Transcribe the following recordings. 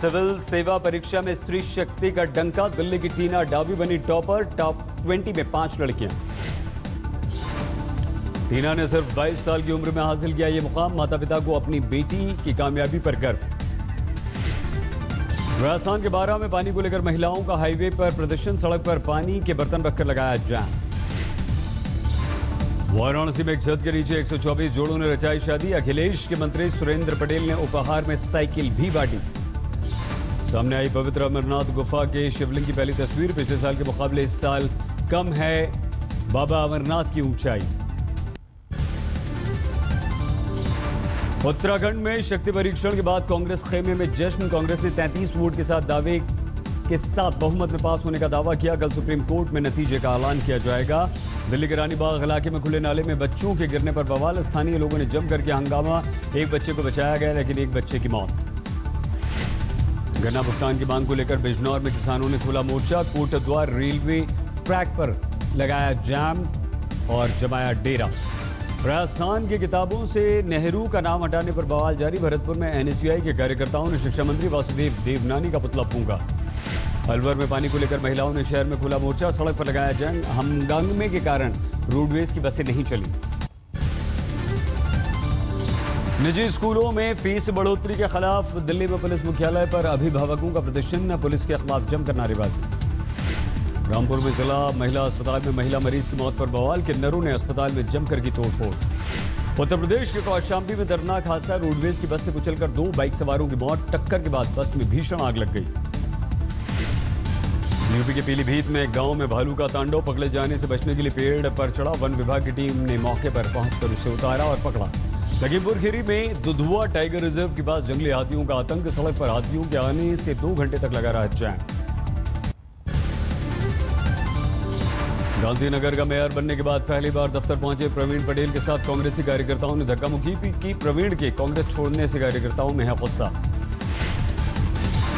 Civil सेवा परीक्षा में स्त्री शक्ति का डंका, दिल्ली की टीना डावी बनी टॉपर, टॉप 20 में 5 लड़कियां। टीना ने सिर्फ 22 साल की उम्र में हासिल किया ये मुकाम, माता पिता को अपनी बेटी की कामयाबी पर गर्व। राजस्थान के बारा में पानी को लेकर महिलाओं का हाईवे पर प्रदर्शन, सड़क पर पानी के बर्तन रखकर लगाया जाम। वाराणसी में एक छत के नीचे 124 जोड़ों ने रचाई शादी, अखिलेश के मंत्री सुरेंद्र पटेल ने उपहार में साइकिल भी बांटी। सामने आई पवित्र अमरनाथ गुफा के शिवलिंग की पहली तस्वीर, पिछले साल के मुकाबले इस साल कम है बाबा अमरनाथ की ऊंचाई। उत्तराखंड में शक्ति परीक्षण के बाद कांग्रेस खेमे में जश्न, कांग्रेस ने 33 वोट के साथ दावे के साथ बहुमत में पास होने का दावा किया। कल सुप्रीम कोर्ट में नतीजे का ऐलान किया जाएगा। दिल्ली के रानी बाग इलाके में खुले नाले में बच्चों के गिरने पर बवाल, स्थानीय लोगों ने जम करके हंगामा, एक बच्चे को बचाया गया लेकिन एक बच्चे की मौत। गन्ना भुगतान की मांग को लेकर बिजनौर में किसानों ने खोला मोर्चा, कोटद्वार रेलवे ट्रैक पर लगाया जाम और जमाया डेरा। राजस्थान की किताबों से नेहरू का नाम हटाने पर बवाल जारी, भरतपुर में एनएसयूआई के कार्यकर्ताओं ने शिक्षा मंत्री वासुदेव देवनानी का पुतला फूंका। अलवर में पानी को लेकर महिलाओं ने शहर में खोला मोर्चा, सड़क पर लगाया जंग, हंगामे के कारण रोडवेज की बसें नहीं चली। निजी स्कूलों में फीस बढ़ोतरी के खिलाफ दिल्ली में पुलिस मुख्यालय पर अभिभावकों का प्रदर्शन, पुलिस के खिलाफ जमकर नारेबाजी। रामपुर में जिला महिला अस्पताल में महिला मरीज की मौत पर बवाल, किन्नरों ने अस्पताल में जमकर की तोड़फोड़। उत्तर प्रदेश के कौशाम्बी में दर्दनाक हादसा, रोडवेज की बस से कुचलकर 2 बाइक सवारों की मौत, टक्कर के बाद बस में भीषण आग लग गई। यूपी के पीलीभीत में एक गांव में भालू का तांडव, पकड़े जाने से बचने के लिए पेड़ पर चढ़ा, वन विभाग की टीम ने मौके पर पहुंचकर उसे उतारा और पकड़ा। लखीमपुर खीरी में दुधुआ टाइगर रिजर्व के पास जंगली हाथियों का आतंक, सड़क पर हाथियों के आने से 2 घंटे तक लगा रहा जाम। गांधीनगर का मेयर बनने के बाद पहली बार दफ्तर पहुंचे प्रवीण पटेल के साथ कांग्रेसी कार्यकर्ताओं ने धक्का मुक्की की। प्रवीण के कांग्रेस छोड़ने से कार्यकर्ताओं में है गुस्सा।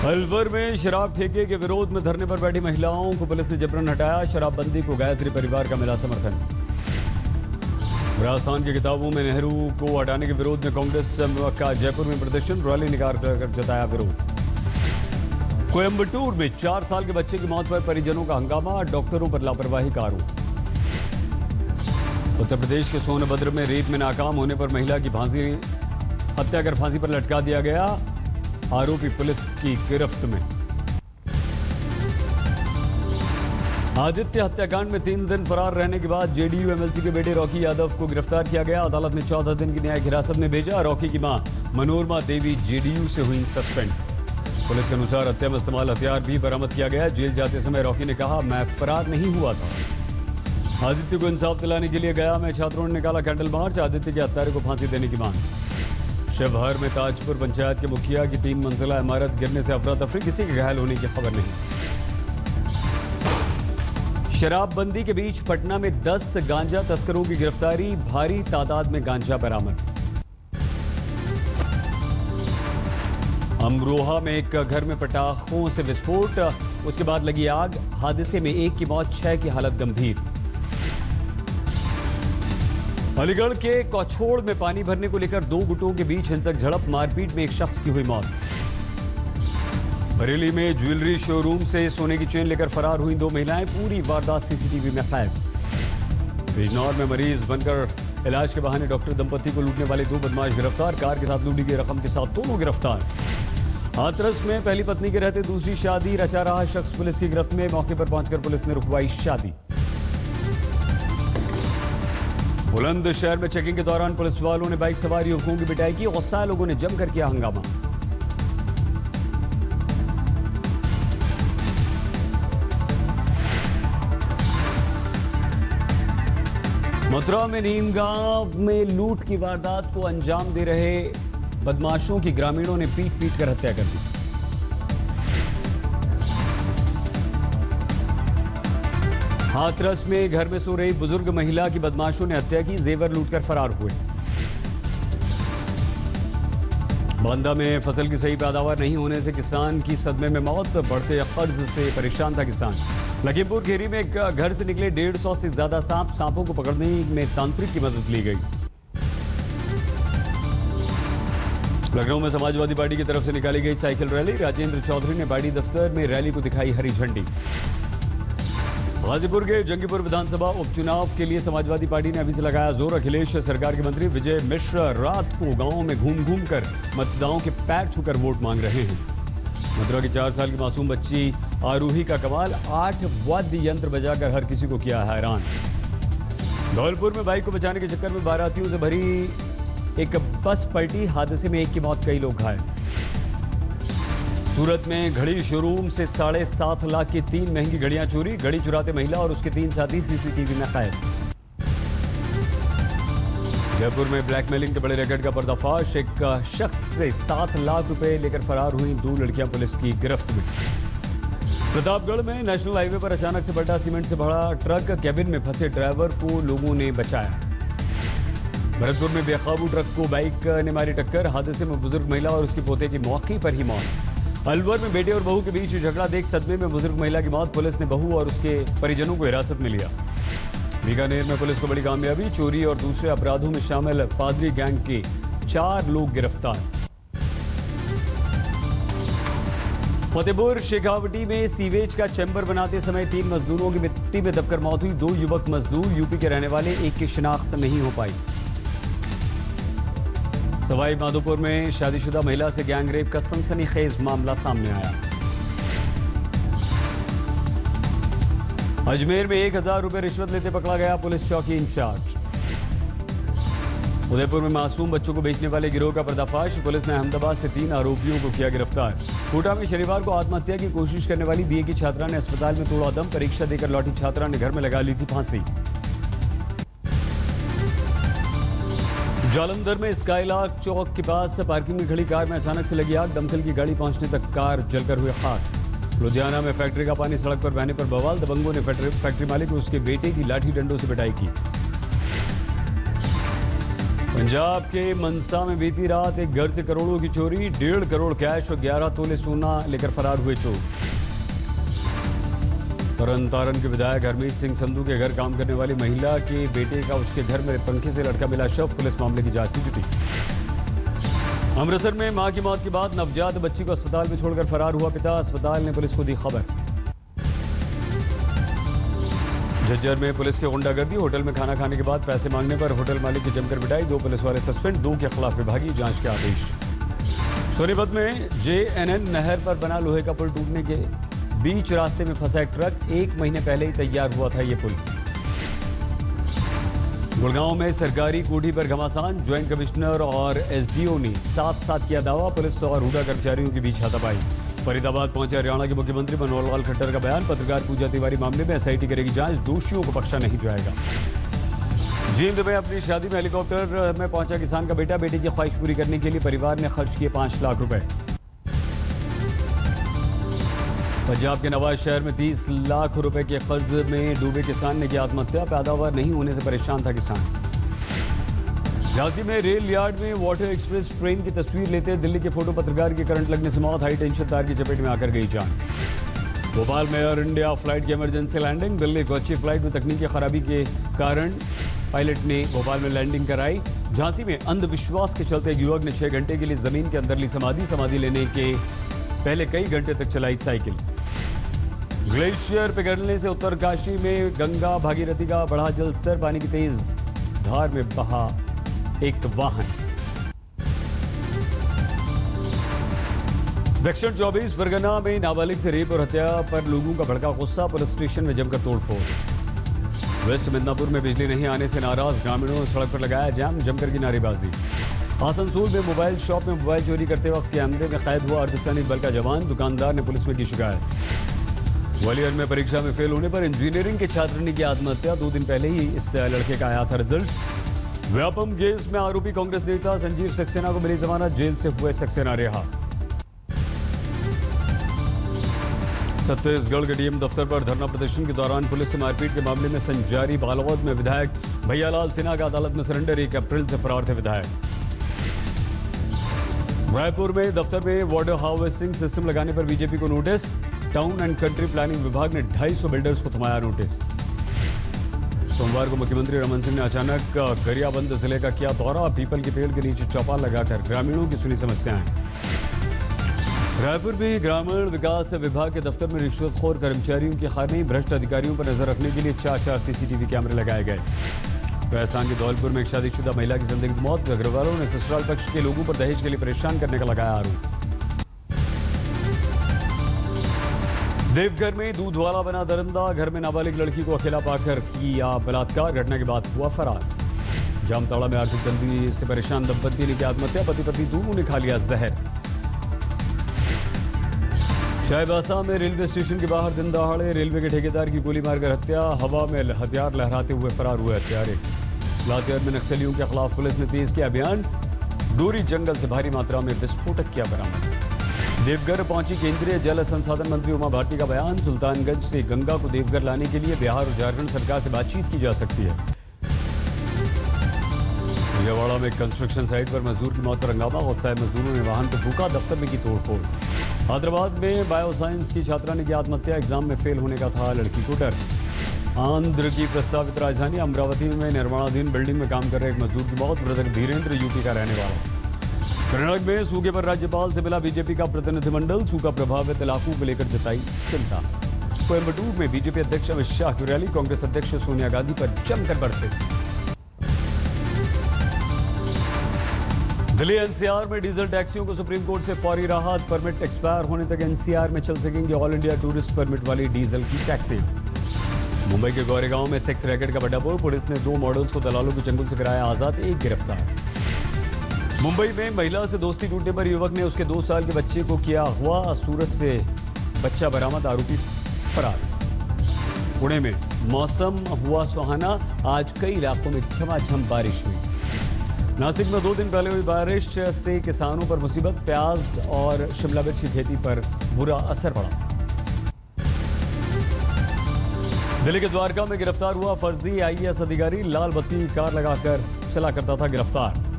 अलवर में शराब ठेके के विरोध में धरने पर बैठी महिलाओं को पुलिस ने जबरन हटाया, शराबबंदी को गायत्री परिवार का मिला समर्थन। राजस्थान की किताबों में नेहरू को हटाने के विरोध में कांग्रेस का जयपुर में प्रदर्शन, रैली निकालकर जताया विरोध। कोयंबटूर में 4 साल के बच्चे की मौत पर परिजनों का हंगामा, डॉक्टरों पर लापरवाही का आरोप। उत्तर प्रदेश के सोनभद्र में रेप में नाकाम होने पर महिला की हत्या कर फांसी पर लटका दिया गया, आरोपी पुलिस की गिरफ्त में। आदित्य हत्याकांड में 3 दिन फरार रहने के बाद जेडीयू एमएलसी के बेटे रॉकी यादव को गिरफ्तार किया गया, अदालत ने 14 दिन की न्यायिक हिरासत में भेजा। रॉकी की मां मनोरमा देवी जेडीयू से हुई सस्पेंड। पुलिस के अनुसार हत्या में इस्तेमाल हथियार भी बरामद किया गया। जेल जाते समय रॉकी ने कहा, मैं फरार नहीं हुआ था। आदित्य को इंसाफ दिलाने के लिए गया में छात्रों ने निकाला कैंडल मार्च, आदित्य के हत्यारे को फांसी देने की मांग। शिवहर में ताजपुर पंचायत के मुखिया की 3 मंजिला इमारत गिरने से अफरा तफरी, किसी के घायल होने की खबर नहीं। शराबबंदी के बीच पटना में 10 गांजा तस्करों की गिरफ्तारी, भारी तादाद में गांजा बरामद। अमरोहा में एक घर में पटाखों से विस्फोट, उसके बाद लगी आग, हादसे में 1 की मौत, 6 की हालत गंभीर। अलीगढ़ के कौछोड़ में पानी भरने को लेकर 2 गुटों के बीच हिंसक झड़प, मारपीट में एक शख्स की हुई मौत। बरेली में ज्वेलरी शोरूम से सोने की चेन लेकर फरार हुई 2 महिलाएं, पूरी वारदात सीसीटीवी में कैद। बिजनौर में मरीज बनकर इलाज के बहाने डॉक्टर दंपति को लूटने वाले 2 बदमाश गिरफ्तार, कार के साथ लूटी गई रकम के साथ दोनों गिरफ्तार। हाथरस में पहली पत्नी के रहते दूसरी शादी रचा रहा शख्स पुलिस की गिरफ्त में, मौके पर पहुंचकर पुलिस ने रुकवाई शादी। बुलंदशहर में चेकिंग के दौरान पुलिस वालों ने बाइक सवार युवकों की पिटाई की, गुस्साए लोगों ने जमकर किया हंगामा। मथुरा में नीमगांव में लूट की वारदात को अंजाम दे रहे बदमाशों की ग्रामीणों ने पीट पीट कर हत्या कर दी। हाथरस में घर में सो रही बुजुर्ग महिला की बदमाशों ने हत्या की, जेवर लूटकर फरार हुए। बांदा में फसल की सही पैदावार नहीं होने से किसान की सदमे में मौत, बढ़ते कर्ज से परेशान था किसान। लखीमपुर खीरी में घर से निकले 150 से ज्यादा सांपों को पकड़ने में तांत्रिक की मदद ली गई। लखनऊ में समाजवादी पार्टी की तरफ से निकाली गई साइकिल रैली। राजेंद्र चौधरी ने पार्टी दफ्तर में रैली को दिखाई हरी झंडी। गाजीपुर के जंगीपुर विधानसभा उपचुनाव के लिए समाजवादी पार्टी ने अभी से लगाया जोर। अखिलेश सरकार के मंत्री विजय मिश्र रात को गांव में घूम घूम कर मतदाताओं के पैर छूकर वोट मांग रहे हैं। मथुरा की 4 साल की मासूम बच्ची आरूही का कमाल, 8 वाद्य यंत्र बजाकर हर किसी को किया हैरान। धौलपुर में बाइक को बचाने के चक्कर में बारातियों से भरी एक बस पलटी, हादसे में एक की मौत, कई लोग घायल। सूरत में घड़ी शोरूम से 7.5 लाख की 3 महंगी घड़ियां चोरी। घड़ी चुराते महिला और उसके 3 साथी सीसीटीवी में कैद। जयपुर में ब्लैकमेलिंग के बड़े रेकेट का पर्दाफाश। एक शख्स से 7 लाख रुपए लेकर फरार हुई 2 लड़कियां पुलिस की गिरफ्त में। प्रतापगढ़ में नेशनल हाईवे पर अचानक से पलटा सीमेंट से भरा ट्रक। कैबिन में फंसे ड्राइवर को लोगों ने बचाया। भरतपुर में बेकाबू ट्रक को बाइक ने मारी टक्कर। हादसे में बुजुर्ग महिला और उसके पोते की मौके पर ही मौत। अलवर में बेटे और बहू के बीच झगड़ा देख सदमे में बुजुर्ग महिला की मौत। पुलिस ने बहू और उसके परिजनों को हिरासत में लिया। बीकानेर में पुलिस को बड़ी कामयाबी। चोरी और दूसरे अपराधों में शामिल पादरी गैंग के 4 लोग गिरफ्तार। फतेहपुर शेखावटी में सीवेज का चैम्बर बनाते समय 3 मजदूरों की मिट्टी में दबकर मौत हुई। 2 युवक मजदूर यूपी के रहने वाले, एक की शिनाख्त नहीं हो पाई। सवाई माधोपुर में शादीशुदा महिला से गैंगरेप का सनसनीखेज मामला सामने आया। अजमेर में 1000 रुपए रिश्वत लेते पकड़ा गया पुलिस चौकी इंचार्ज। उदयपुर में मासूम बच्चों को बेचने वाले गिरोह का पर्दाफाश। पुलिस ने अहमदाबाद से 3 आरोपियों को किया गिरफ्तार। कोटा में शनिवार को आत्महत्या की कोशिश करने वाली बीए की छात्रा ने अस्पताल में तोड़ा दम। परीक्षा देकर लौटी छात्रा ने घर में लगा ली थी फांसी। जालंधर में स्काईलार्क चौक के पास पार्किंग में खड़ी कार में अचानक से लगी आग। दमकल की गाड़ी पहुंचने तक कार जलकर हुई खाक। लुधियाना में फैक्ट्री का पानी सड़क पर बहने पर बवाल। दबंगों ने फैक्ट्री मालिक और उसके बेटे की लाठी डंडों से पिटाई की। पंजाब के मनसा में बीती रात एक घर से करोड़ों की चोरी। 1.5 करोड़ कैश और 11 तोले सोना लेकर फरार हुए चोर। तरन तारण के विधायक हरमीत सिंह संधू के घर काम करने वाली महिला के बेटे का उसके घर में पंखे से लटका मिला शव। पुलिस मामले की जांच में जुटी। अमृतसर में मां की मौत के बाद नवजात बच्ची को अस्पताल में छोड़कर फरार हुआ पिता। अस्पताल ने पुलिस को दी खबर। झज्जर में पुलिस की गुंडागर्दी। होटल में खाना खाने के बाद पैसे मांगने पर होटल मालिक की जमकर पिटाई। 2 पुलिस वाले सस्पेंड, 2 के खिलाफ विभागीय जांच के आदेश। सोनीपत में JNN नहर पर बना लोहे का पुल टूटने के बीच रास्ते में फंसा एक ट्रक। 1 महीने पहले ही तैयार हुआ था ये पुल। गुड़गांव में सरकारी कोठी पर घमासान। ज्वाइंट कमिश्नर और SDO ने साथ किया दावा। पुलिस और हुडा कर्मचारियों के बीच हाथापाई। फरीदाबाद पहुंचे हरियाणा के मुख्यमंत्री मनोहर लाल खट्टर का बयान। पत्रकार पूजा तिवारी मामले में SIT करेगी जांच। दोषियों को बख्शा नहीं जाएगा। जींद में अपनी शादी में हेलीकॉप्टर में पहुंचा किसान का बेटा। बेटे की ख्वाहिश पूरी करने के लिए परिवार ने खर्च किए 5 लाख रुपए। पंजाब के नवाज शहर में 30 लाख रुपए के कर्ज में डूबे किसान ने की आत्महत्या। पैदावार नहीं होने से परेशान था किसान। झांसी में रेल यार्ड में वाटर एक्सप्रेस ट्रेन की तस्वीर लेते दिल्ली के फोटो पत्रकार की करंट लगने से मौत। हाई टेंशन तार की चपेट में आकर गई जान। भोपाल में एयर इंडिया फ्लाइट की emergency landing. Delhi Kochi flight में तकनीकी खराबी के कारण पायलट ने भोपाल में लैंडिंग कराई। झांसी में अंधविश्वास के चलते युवक ने 6 घंटे के लिए जमीन के अंदर ली समाधि लेने के पहले कई घंटे तक चलाई साइकिल। ग्लेशियर पिघलने से उत्तरकाशी में गंगा भागीरथी का बढ़ा जल स्तर। पानी की तेज धार में बहा एक वाहन। दक्षिण 24 परगना में नाबालिग से रेप और हत्या पर लोगों का भड़का गुस्सा। पुलिस स्टेशन में जमकर तोड़फोड़। वेस्ट मिदनापुर में बिजली नहीं आने से नाराज ग्रामीणों ने सड़क पर लगाया जाम। जमकर की नारेबाजी। आसनसोल में मोबाइल शॉप में मोबाइल चोरी करते वक्त कैमरे में कैद हुआ अर्धसैनिक बल का जवान। दुकानदार ने पुलिस में की शिकायत। ग्वालियर में परीक्षा में फेल होने पर इंजीनियरिंग के छात्र ने की आत्महत्या। 2 दिन पहले ही इस लड़के का आया था रिजल्ट। व्यापम केस में आरोपी कांग्रेस नेता संजीव सक्सेना को मिली जमानत। जेल से हुए सक्सेना रिहा। छत्तीसगढ़ के डीएम दफ्तर पर धरना प्रदर्शन के दौरान पुलिस से मारपीट के मामले में संजारी बालोद में विधायक भैयालाल सिन्हा का अदालत में सरेंडर। 1 अप्रैल से फरार थे विधायक। रायपुर में दफ्तर में वाटर हार्वेस्टिंग सिस्टम लगाने पर बीजेपी को notice. Town and country planning विभाग ने 250 बिल्डर्स को थमाया नोटिस। सोमवार को मुख्यमंत्री रमन सिंह ने अचानक गरियाबंद जिले का किया दौरा। पीपल के पेड़ के नीचे चौपाल लगाकर ग्रामीणों की सुनी समस्याएं। रायपुर में ग्रामीण विकास विभाग के दफ्तर में रिश्वतखोर कर्मचारियों की खाने, भ्रष्ट अधिकारियों पर नजर रखने के लिए 4 सीसीटीवी कैमरे लगाए गए। राजस्थान के धौलपुर में एक शादीशुदा महिला की संदिग्ध मौत। घर वालों ने ससुराल पक्ष के लोगों पर दहेज के लिए परेशान करने का लगाया आरोप। देवघर में दूध वाला बना दरिंदा। घर में नाबालिग लड़की को अकेला पाकर किया बलात्कार। घटना के बाद हुआ फरार। जामताड़ा में आर्थिक तंगी से परेशान दंपति ने की आत्महत्या। पति पत्नी दोनों ने खा लिया जहर। शायबासा में रेलवे स्टेशन के बाहर दिन दहाड़े रेलवे के ठेकेदार की गोली मारकर हत्या। हवा में हथियार लहराते हुए फरार हुए हत्यारे। लातेहार में नक्सलियों के खिलाफ पुलिस ने तेज किया अभियान। डोरी जंगल से भारी मात्रा में विस्फोटक किया बरामद। देवघर पहुंची केंद्रीय जल संसाधन मंत्री उमा भारती का बयान। सुल्तानगंज से गंगा को देवघर लाने के लिए बिहार और झारखंड सरकार से बातचीत की जा सकती है। विजयवाड़ा में कंस्ट्रक्शन साइट पर मजदूर की मौत पर हंगामा। उत्साहित मजदूरों ने वाहन को फूका। दफ्तर में की तोड़फोड़। हैदराबाद में बायोसाइंस की छात्रा ने की आत्महत्या। एग्जाम में फेल होने का था लड़की को डर। आंध्र की प्रस्तावित राजधानी अमरावती में निर्माणाधीन बिल्डिंग में काम कर रहे एक मजदूर की मौत। मृतक धीरेन्द्र यूपी का रहने वाला। कर्नाटक में सूखे पर राज्यपाल से मिला बीजेपी का प्रतिनिधिमंडल। सूखा प्रभावित इलाकों को लेकर जताई चिंता। कोयम्बटूर में बीजेपी अध्यक्ष अमित शाह की रैली। कांग्रेस अध्यक्ष सोनिया गांधी पर जमकर बरसे। दिल्ली एनसीआर में डीजल टैक्सियों को सुप्रीम कोर्ट से फौरी राहत। परमिट एक्सपायर होने तक एनसीआर में चल सकेंगे ऑल इंडिया टूरिस्ट परमिट वाली डीजल की टैक्सी। मुंबई के गोरेगांव में सेक्स रैकेट का बड़ा बोल। पुलिस ने 2 मॉडल्स को दलालों के चंगुल से कराया आजाद। एक गिरफ्तार। मुंबई में महिला से दोस्ती टूटने पर युवक ने उसके 2 साल के बच्चे को किया अगवा। सूरत से बच्चा बरामद। आरोपी फरार। पुणे में मौसम हुआ सुहाना। आज कई इलाकों में झमाझम बारिश हुई। नासिक में 2 दिन पहले हुई बारिश से किसानों पर मुसीबत। प्याज और शिमला मिर्च की खेती पर बुरा असर पड़ा। दिल्ली के द्वारका में गिरफ्तार हुआ फर्जी आईएएस अधिकारी। लाल बत्ती कार लगाकर चला करता था गिरफ्तार।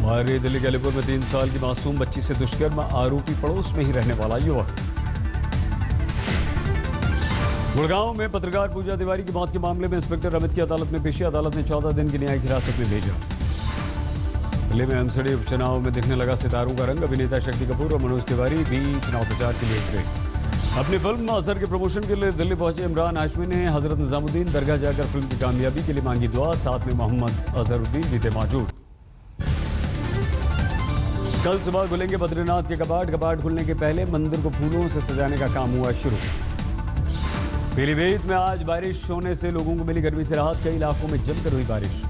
दिल्ली के अलीपुर में 3 साल की मासूम बच्ची से दुष्कर्म। आरोपी पड़ोस में ही रहने वाला युवक। गुड़गांव में पत्रकार पूजा तिवारी की मौत के मामले में इंस्पेक्टर अमित की अदालत में पेशी। अदालत ने 14 दिन की न्यायिक हिरासत में भेजा। दिल्ली में एमसीडी उपचुनाव में दिखने लगा सितारों का रंग। अभिनेता शक्ति कपूर और मनोज तिवारी भी चुनाव प्रचार के लिए उतरे। अपनी फिल्म अजहर के प्रमोशन के लिए दिल्ली पहुंचे इमरान हाशमी ने हजरत निजामुद्दीन दरगाह जाकर फिल्म की कामयाबी के लिए मांगी दुआ। साथ में मोहम्मद अजहरुद्दीन भी थे मौजूद। कल सुबह खुलेंगे बद्रीनाथ के कपाट। कपाट खुलने के पहले मंदिर को फूलों से सजाने का काम हुआ शुरू। पीलीभीत में आज बारिश होने से लोगों को मिली गर्मी से राहत। कई इलाकों में जमकर हुई बारिश।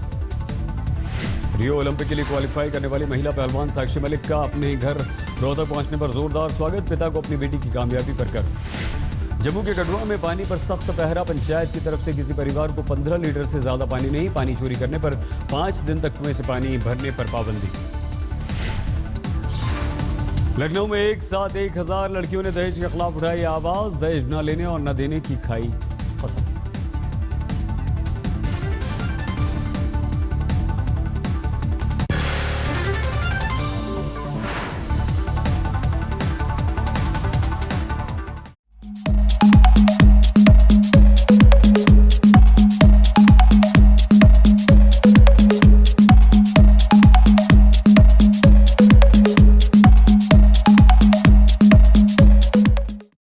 रियो ओलंपिक के लिए क्वालिफाई करने वाली महिला पहलवान साक्षी मलिक का अपने घर रोहतक पहुंचने पर जोरदार स्वागत। पिता को अपनी बेटी की कामयाबी पर कर। जम्मू के कठुआ में पानी पर सख्त पहरा। पंचायत की तरफ से किसी परिवार को 15 लीटर से ज्यादा पानी नहीं। पानी चोरी करने पर 5 दिन तक कुएं से पानी भरने पर पाबंदी। लखनऊ में एक साथ 1000 लड़कियों ने दहेज के खिलाफ उठाई आवाज। दहेज न लेने और न देने की खाई कसम।